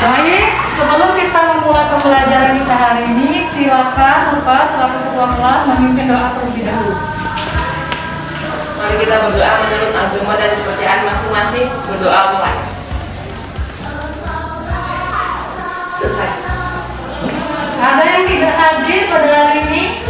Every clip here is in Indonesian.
Baik, sebelum kita memulai pembelajaran kita hari ini, silakan Lukas selaku ketua kelas memimpin doa terlebih dahulu. Mari kita berdoa menurut agama dan kepercayaan masing-masing. Berdoa mulai. Selesai. Ada yang tidak hadir pada hari ini?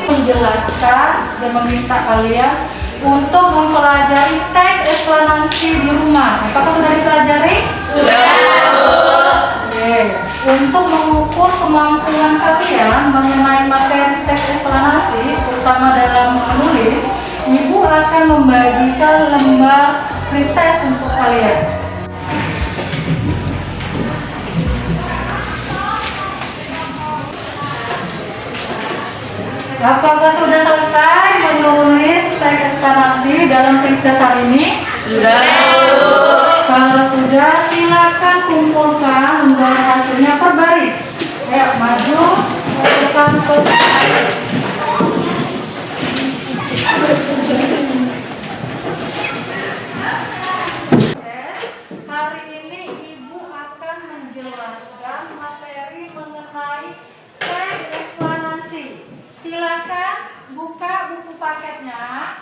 Menjelaskan dan meminta kalian untuk mempelajari teks eksplanasi di rumah. Apakah sudah dipelajari? Sudah. Oke. Untuk mengukur kemampuan kalian mengenai materi teks eksplanasi, terutama dalam menulis, Ibu akan membagikan lembar pretest untuk kalian. Apakah sudah selesai menulis teks eksplanasi dalam pretest hari ini? Sudah. Kalau sudah, silakan kumpulkan lembar hasilnya per baris. Ayo maju, kumpulkan per baris. Hari ini Ibu akan menjelaskan materi mengenai teks eksplanasi. Silakan buka buku paketnya,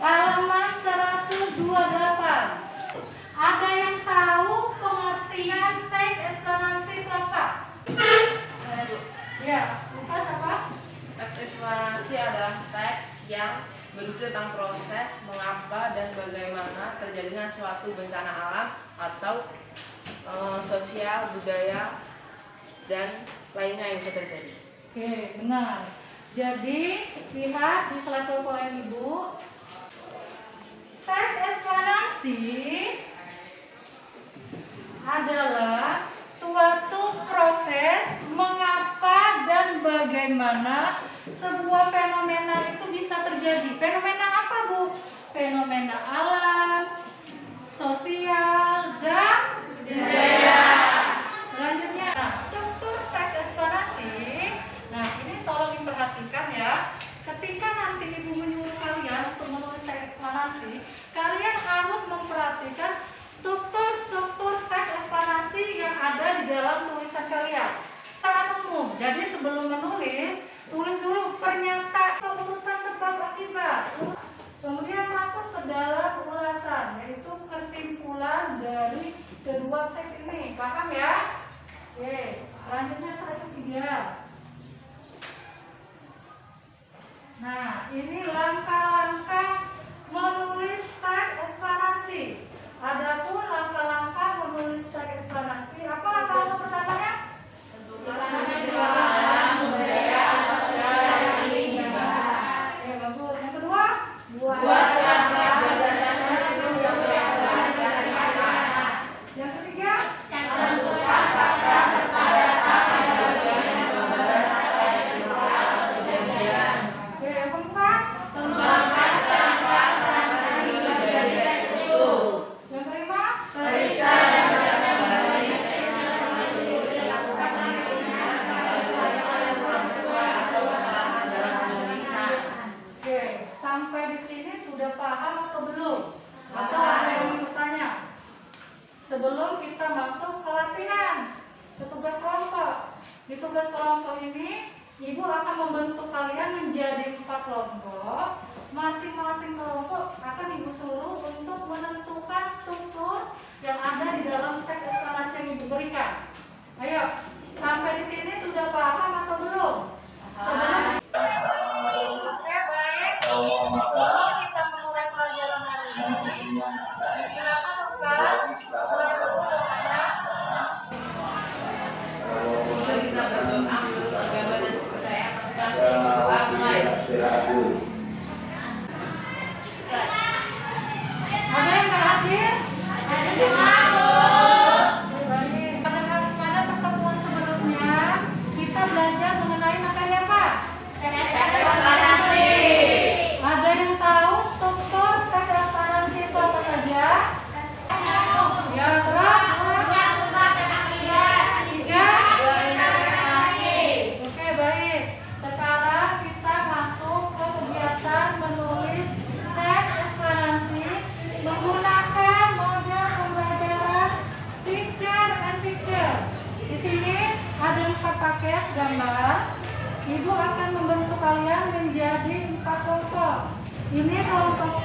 halaman 128. Ada yang tahu pengertian teks eksplanasi itu apa? Ya, Lukas apa? Teks eksplanasi adalah teks yang berisi tentang proses mengapa dan bagaimana terjadinya suatu bencana alam atau sosial, budaya, dan lainnya yang bisa terjadi. Oke, benar. Jadi, lihat di slide PowerPoint Ibu. Teks eksplanasi adalah suatu proses mengapa dan bagaimana sebuah fenomena itu bisa terjadi. Fenomena apa, Bu? Fenomena alam, sosial, dan budaya. Selanjutnya, struktur teks eksplanasi. Nah, ini tolong diperhatikan ya. Ketika nanti Ibu menyuruh kalian untuk menulis teks eksplanasi, kalian harus memperhatikan struktur teks eksplanasi yang ada di dalam tulisan kalian. Secara umum, jadi sebelum menulis, tulis dulu pernyataan urutan sebab akibat. Kemudian masuk ke dalam ulasan, yaitu kesimpulan dari kedua teks ini. Paham ya? Oke, selanjutnya slide 3. Nah, ini langkah-langkah menulis teks eksplanasi. Adapun langkah-langkah menulis teks eksplanasi, apa langkah pertamanya? Tentukan budaya, sosial, dan lingkungan. Ya, bagus. Yang kedua, buat langkah berdasarkan yang ketiga, tentukan fakta serta data pada bagian gambaran atau kejadian. Oke, yang keempat, kembangkan kerangka dari teks itu. Yang kelima, periksa dan menambahkan Oke, sampai di sini sudah paham atau belum? Atau ada yang mau bertanya? Sebelum kita masuk ke latihan, ke tugas kelompok. Di tugas kelompok ini, Ibu akan membentuk kalian menjadi 4 kelompok. Masing-masing kelompok akan Ibu suruh untuk menentukan struktur yang ada di dalam teks eksplanasi yang Ibu berikan. Ayo, sampai di sini sudah paham atau belum? Oke, baik. Sebelum kita memulai pelajaran hari ini, silakan Lukas, mulai dulu doanya. Mari kita berdoa menurut agama dan kepercayaan masing-masing. Berdoa mulai. Ada yang tak hadir? Pada pertemuan sebelumnya kita belajar mengenai materi apa? Ada yang tahu struktur teks eksplanasi itu apa saja? Ya, terus? Tiga? Oke, baik. Sekarang kita masuk ke kegiatan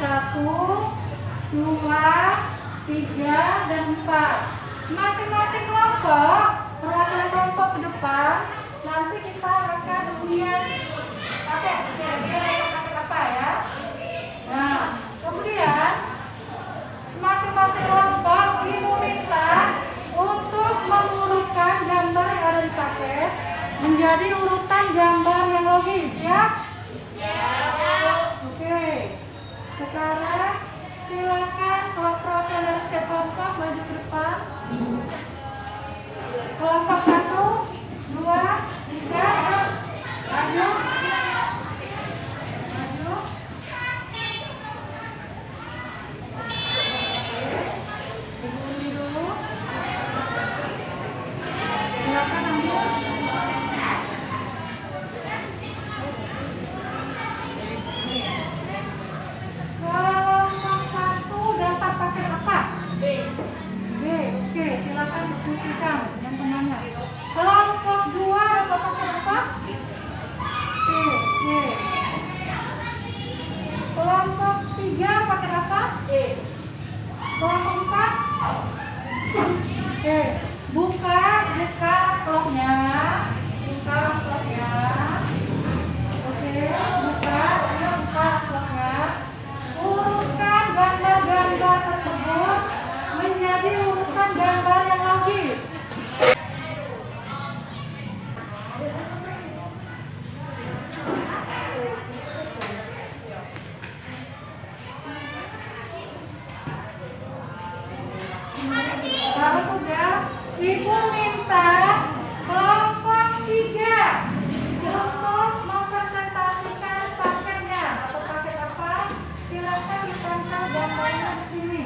1, 2, 3, dan 4. Masing-masing kelompok, perwakilan kelompok ke depan. Nanti kita akan lihat pakai apa ya. Nah, kemudian masing-masing kelompok diminta untuk mengurutkan gambar yang ada di paket menjadi urutan gambar yang logis, ya? Oke. Sekarang silakan perwakilan dari setiap kelompok maju ke depan. Kelompok 1, 2, 3, maju. Maju. Diundi dulu. Silakan ambil. Kelompok 1 dapat paket apa? B. Oke, silakan diskusikan dengan temannya. Kelompok 2 dapat paket apa? C. Kelompok 3 paket apa? E. Kelompok 4? Oke, buka amplopnya. Buka amplopnya. Oke, buka amplopnya. Urutkan gambar-gambar tersebut menjadi urutan gambar yang logis. Kalau sudah, Ibu minta kelompok 3 untuk mempresentasikan paketnya atau paket apa. Silakan ditempel gambarnya di sini.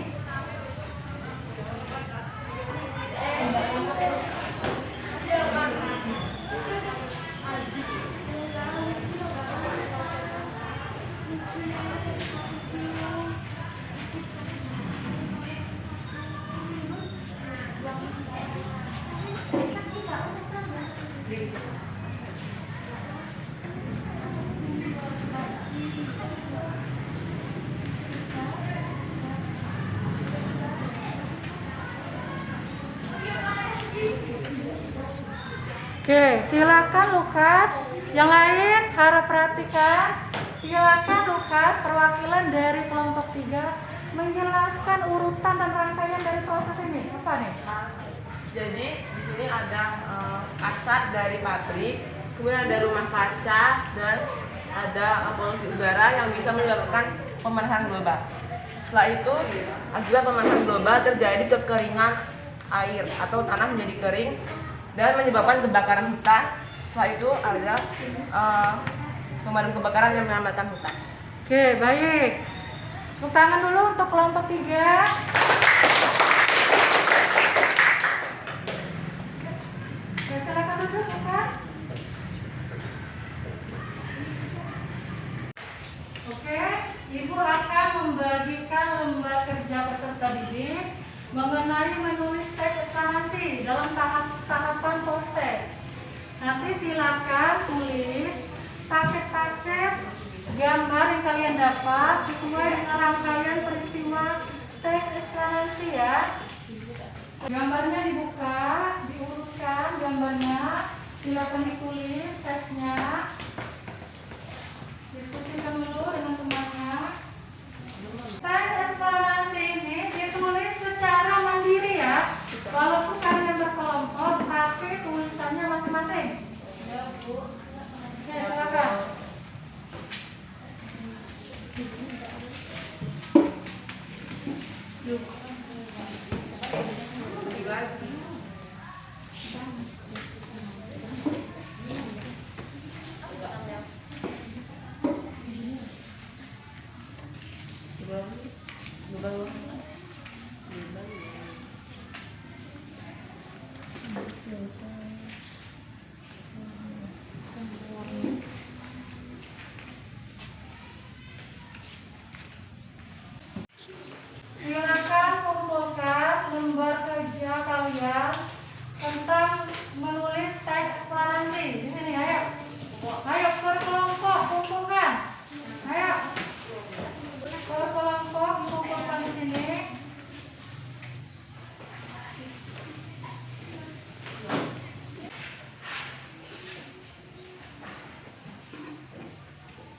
Oke, silakan Lukas. Yang lain harap perhatikan. Silakan Lukas, perwakilan dari kelompok 3, menjelaskan urutan dan rangkaian dari proses ini. Apa nih? Jadi di sini ada asap dari pabrik, kemudian ada rumah kaca dan ada polusi udara yang bisa menyebabkan pemanasan global. Setelah itu, akibat pemanasan global terjadi kekeringan air atau tanah menjadi kering dan menyebabkan kebakaran hutan. Setelah itu ada pemadam kebakaran yang menyelamatkan hutan. Oke, baik. Tepuk tangan dulu untuk kelompok 3. Silakan duduk, Lukas. Oke, Ibu akan membagikan lembar kerja peserta didik mengenai menulis teks eksplanasi dalam tahapan post-test. Nanti silakan tulis paket-paket gambar yang kalian dapat sesuai dengan rangkaian peristiwa teks eksplanasi, ya. Gambarnya dibuka, diurutkan gambarnya, silakan ditulis teksnya. Diskusikan dulu dengan temannya. Teks eksplanasi ini ditulis secara mandiri, ya. Walaupun kalian berkelompok, tapi tulisannya masing-masing. Ya, Bu. Oke, silakan. Yuk. Silakan kumpulkan lembar kerja kalian tentang menulis teks eksplanasi. Di sini, ayo. Ayo, per kelompok kumpulkan. Ayo. Per kelompok. jongkok, Ibu kumpulkan di sini.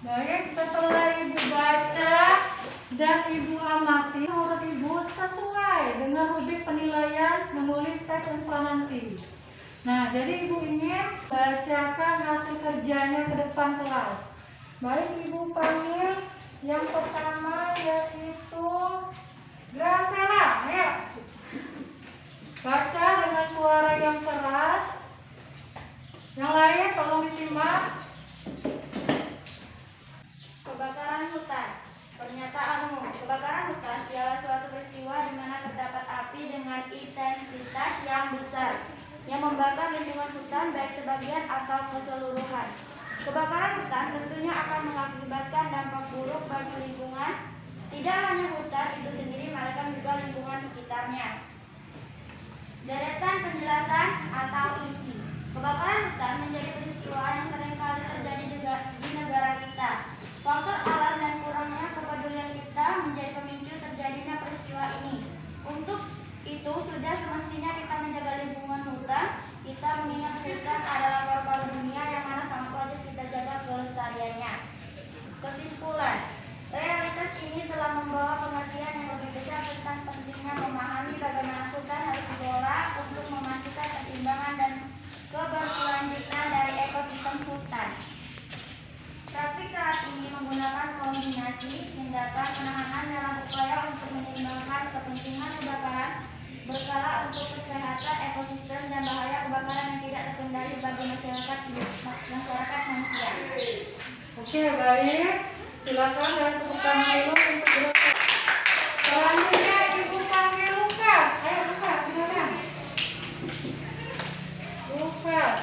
Baik, setelah Ibu baca dan Ibu amati, menurut Ibu sesuai dengan rubrik penilaian menulis teks eksplanasi. Nah, jadi Ibu ingin bacakan hasil kerjanya ke depan kelas. Baik, Ibu panggil yang pertama yaitu Graciela. Ayo, baca dengan suara yang keras. Yang lain tolong disimak. Kebakaran hutan. Pernyataan umum. Kebakaran hutan ialah suatu peristiwa di mana terdapat api dengan intensitas yang besar yang membakar lingkungan hutan baik sebagian atau keseluruhan. Kebakaran hutan tentunya akan mengakibatkan dampak buruk bagi lingkungan, tidak hanya hutan itu sendiri melainkan juga lingkungan sekitarnya. Deretan penjelasan atau isi. Kebakaran hutan menjadi peristiwa yang seringkali terjadi juga di negara kita. Faktor alam dan kurangnya kepedulian kita menjadi pemicu terjadinya peristiwa ini. Untuk itu sudah semestinya kita menjaga lingkungan hutan. Kita mengingat hutan adalah paru-paru dunia yang mana sangat wajib kita jaga kelestariannya. Kesimpulan, realitas ini telah membawa pengertian yang lebih besar tentang pentingnya memahami bagaimana hutan harus dikelola untuk memastikan keseimbangan dan keberkelanjutan dari ekosistem hutan. Tapi saat ini menggunakan kombinasi tindakan penahanan dalam upaya untuk menyeimbangkan kepentingan kebakaran berkala untuk kesehatan ekosistem dan bahaya kebakaran yang tidak terkendali bagi masyarakat manusia. Oke, baik. Silakan dan tepuk tangan dulu untuk Graciela. Selanjutnya Ibu panggil Lukas. Ayo Lukas, silakan. Lukas.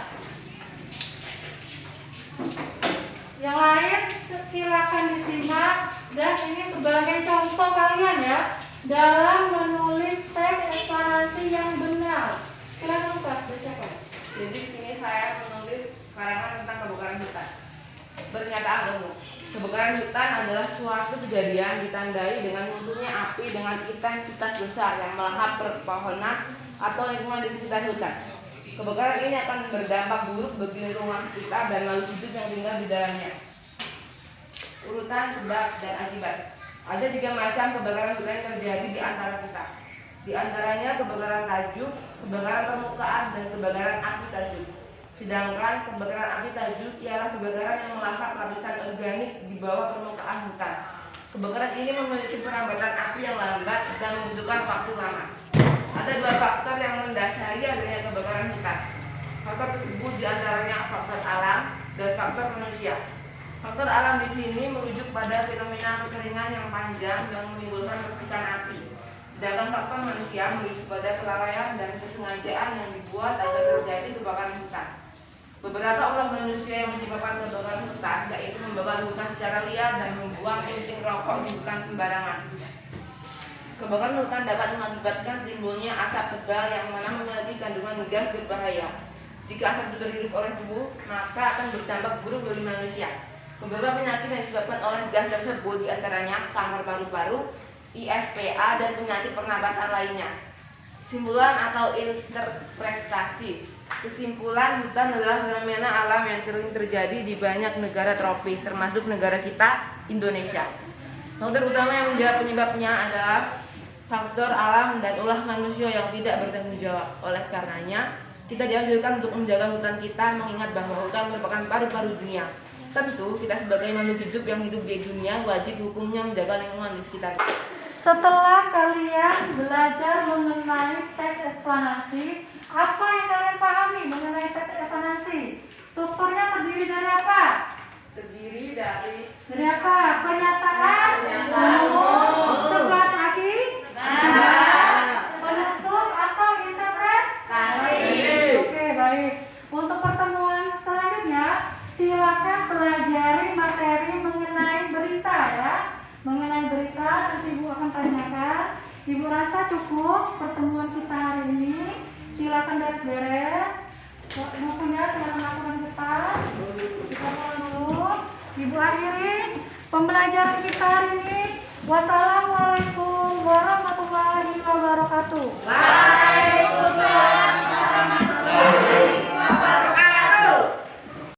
Yang lain silakan disimak dan ini sebagai contoh kalian ya dalam menulis teks eksplanasi yang benar. Silakan Lukas, bacakan. Jadi di sini saya menulis karangan tentang kebakaran hutan. Pernyataan umum. Kebakaran hutan adalah suatu kejadian ditandai dengan munculnya api dengan intensitas besar yang melahap perpohonan atau lingkungan di sekitar hutan. Kebakaran ini akan berdampak buruk bagi lingkungan sekitar dan makhluk hidup yang tinggal di dalamnya. Urutan sebab dan akibat. Ada 3 macam kebakaran hutan yang terjadi di antara kita. Di antaranya kebakaran tajuk, kebakaran permukaan, dan kebakaran api tajuk. Sedangkan kebakaran api tajuk ialah kebakaran yang melahap lapisan organik di bawah permukaan hutan. Kebakaran ini memiliki perambatan api yang lambat dan membutuhkan waktu lama. Ada 2 faktor yang mendasari adanya kebakaran hutan. Faktor tersebut diantaranya faktor alam dan faktor manusia. Faktor alam di sini merujuk pada fenomena kekeringan yang panjang yang menimbulkan percikan api. Sedangkan faktor manusia merujuk pada kelalaian dan kesengajaan yang dibuat agar terjadi kebakaran hutan. Beberapa ulah manusia yang menyebabkan kebakaran hutan yaitu membakar hutan secara liar dan membuang punting rokok di hutan sembarangan. Kebakaran hutan dapat mengakibatkan timbulnya asap tebal yang mana memiliki kandungan gas berbahaya. Jika asap itu terhirup oleh tubuh, maka akan berdampak buruk bagi manusia. Beberapa penyakit yang disebabkan oleh gas tersebut diantaranya kanker paru-paru, ISPA, dan penyakit pernapasan lainnya. Kesimpulan atau interpretasi. Kesimpulan, hutan adalah fenomena alam yang sering terjadi di banyak negara tropis, termasuk negara kita, Indonesia. Faktor utama yang menjawab penyebabnya adalah faktor alam dan ulah manusia yang tidak bertanggung jawab. Oleh karenanya, kita dianjurkan untuk menjaga hutan kita, mengingat bahwa hutan merupakan paru-paru dunia. Tentu, kita sebagai makhluk hidup yang hidup di dunia wajib hukumnya menjaga lingkungan di sekitar. Setelah kalian belajar mengenai teks eksplanasi, apa yang kalian pahami mengenai teks eksplanasi? Strukturnya terdiri dari apa? Terdiri dari apa? Pernyataan, umum, sebat aki, penutup atau interpretasi. Oke, baik. Untuk pertemuan selanjutnya, silakan pelajari materi mengenai berita ya. Mengenai berita nanti Ibu akan tanyakan. Ibu rasa cukup pertemuan kita hari ini. Silakan beres-beres. Bukunya silakan lakukan cepat. Kita mulai dulu. Ibu akhiri pembelajaran kita hari ini Wassalamualaikum warahmatullahi wabarakatuh. Waalaikumsalam warahmatullahi wabarakatuh.